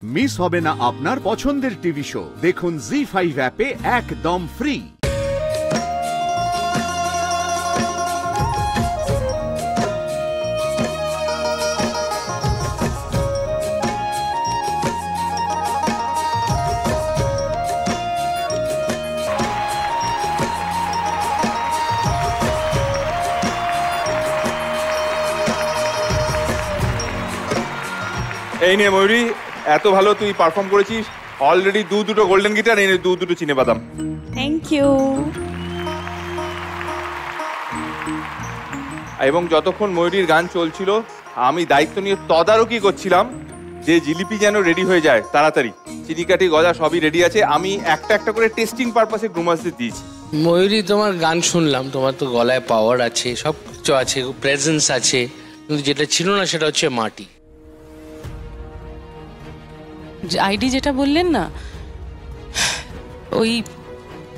Miss হবে না আপনার পছন্দের টিভি শো। দেখুন জি5 অ্যাপে একদম ফ্রি। এই নে ময়ূরী, এত ভালো তুই পারফর্ম করেছিস। অলরেডি দুটো গোল্ডেন গিটার, এই দুটো চিনে বাদাম। Thank you. এবং যতক্ষণ ময়ূরীর গান চলছিল আমি দায়িত্ব নিয়ে তদারকি করছিলাম যে জিলিপি যেন রেডি হয়ে যায় তাড়াতাড়ি। চিনিকাঠি গজা সবই রেডি আছে, আমি একটা একটা করে টেস্টিং পারপাসে গ্রুমার্সদের দিয়েছি। ময়ূরী, তোমার গান শুনলাম, তোমার তো গলায় পাওয়ার আছে, সব কিছু আছে, প্রেজেন্স আছে, কিন্তু যেটা ছিল না সেটা হচ্ছে মাটি। আইডি যেটা বললেন না, ওই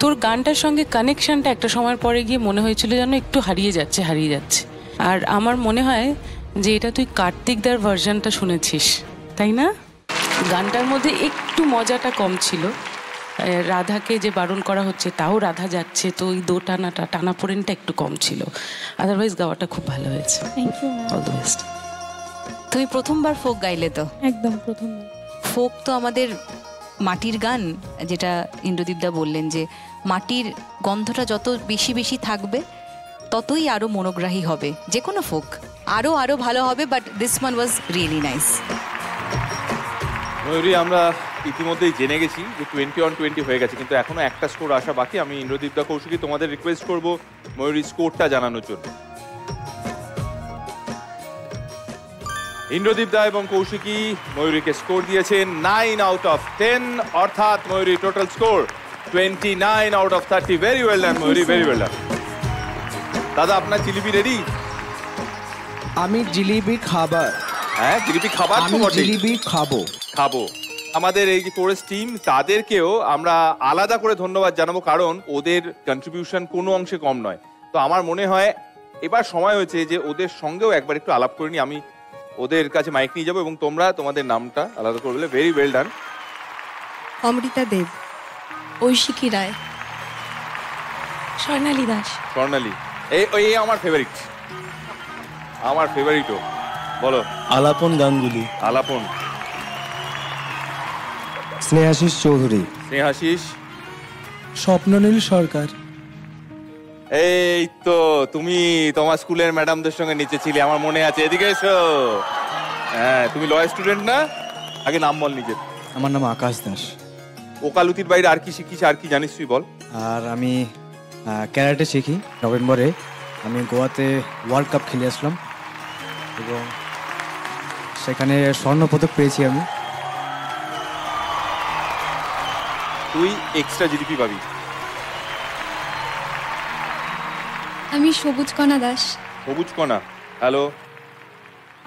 তোর গানটার সঙ্গে কানেকশনটা একটা সময়ের পরে গিয়ে মনে হয়েছিল যেন একটু হারিয়ে যাচ্ছে। আর আমার মনে হয় যে এটা তুই কার্তিকদার ভার্সনটা শুনেছিস, তাই না? গানটার মধ্যে একটু মজাটা কম ছিল। রাধাকে যে বারণ করা হচ্ছে তাও রাধা যাচ্ছে, তো ওই টানাপোড়েনটা একটু কম ছিল। আদারওয়াইজ গাওয়াটা খুব ভালো হয়েছে। Thank you. All the best. তুমি প্রথমবার ফোক গাইলে তো? একদম প্রথমবার। ফোক তো আমাদের মাটির গান, যেটা ইন্দ্রদীপদা বললেন যে মাটির গন্ধটা যত বেশি বেশি থাকবে ততই আরো মনোগ্রাহী হবে। যে কোনো ফোক আরো ভালো হবে, but this one was really nice. Mayuri, আমরা ইতিমধ্যেই জেনে গেছি যে 20-on-20 হয়ে গেছে, কিন্তু এখনো একটা স্কোর আসা বাকি। আমি ইন্দ্রদীপদা, কৌশিকী তোমাদের রিকোয়েস্ট করব ময়ূরী স্কোরটা জানানোর জন্য। ইন্দ্রদীপদা এবং কৌশিকী ময়ূরীকে স্কোর দিয়েছেন 9/10, অর্থাৎ Mayuri total score 29/30। Very well done Mayuri, very well done. দাদা, আপনার জিলিপি রেডি? আমি জিলিপি খাবার। হ্যাঁ, জিলিপি খাবার তো বটেই। জিলিপি খাবো। আমাদের এই যে কোরেস টিম, তাদেরকেও আমরা আলাদা করে ধন্যবাদ জানাবো, কারণ ওদের কন্ট্রিবিউশন কোনো অংশে কম নয়। তো আমার মনে হয় এবার সময় হয়েছে যে ওদের সঙ্গেও একবার একটু আলাপ করে নিই। আমি ওদের কাছে মাইক নিয়ে যাবো এবং তোমরা তোমাদের নামটা আলাদা করে বলে। Very well done. Amrita Deb, Aishiki Roy, Swarnali Das. Swarnali, এই আমার ফেভারিটও। বলো। আলাপন গাঙ্গুলি। আলাপন। স্নেহাশিস চৌধুরী। স্নেহাশিস। স্বপ্ননীল সরকার। এই তো তুমি তোমার স্কুলের ম্যাডামদের সঙ্গে নিচে ছিলে, আমার মনে আছে। এদিকে এসো। হ্যাঁ, তুমি ল স্টুডেন্ট না? আগে নাম বল নিজের। আমার নাম আকাশ দাস। ওকালতির বাইরে আর কি শিখিস, আর কি জানিস তুই বল? আর আমি ক্যারাটে শিখি। নভেম্বরে আমি গোয়াতে ওয়ার্ল্ড কাপ খেলে আসলাম এবং সেখানে স্বর্ণপদক পেয়েছি আমি। তুই এক্সট্রা জিলিপি পাবি। আমি সবুজ কণা দাস। সবুজ কণা, হ্যালো।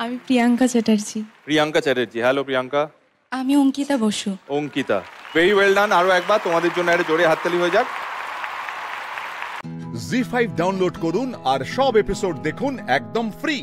আমি প্রিয়াঙ্কা চ্যাটার্জি। প্রিয়াঙ্কা চ্যাটার্জি, হ্যালো প্রিয়াঙ্কা। আমি Ankita Basu. Ankita, very well done. আরো একবার তোমাদের জন্য একটা জোরে হাততালি হয়ে যাক। জি5 ডাউনলোড করুন আর সব এপিসোড দেখুন একদম ফ্রি।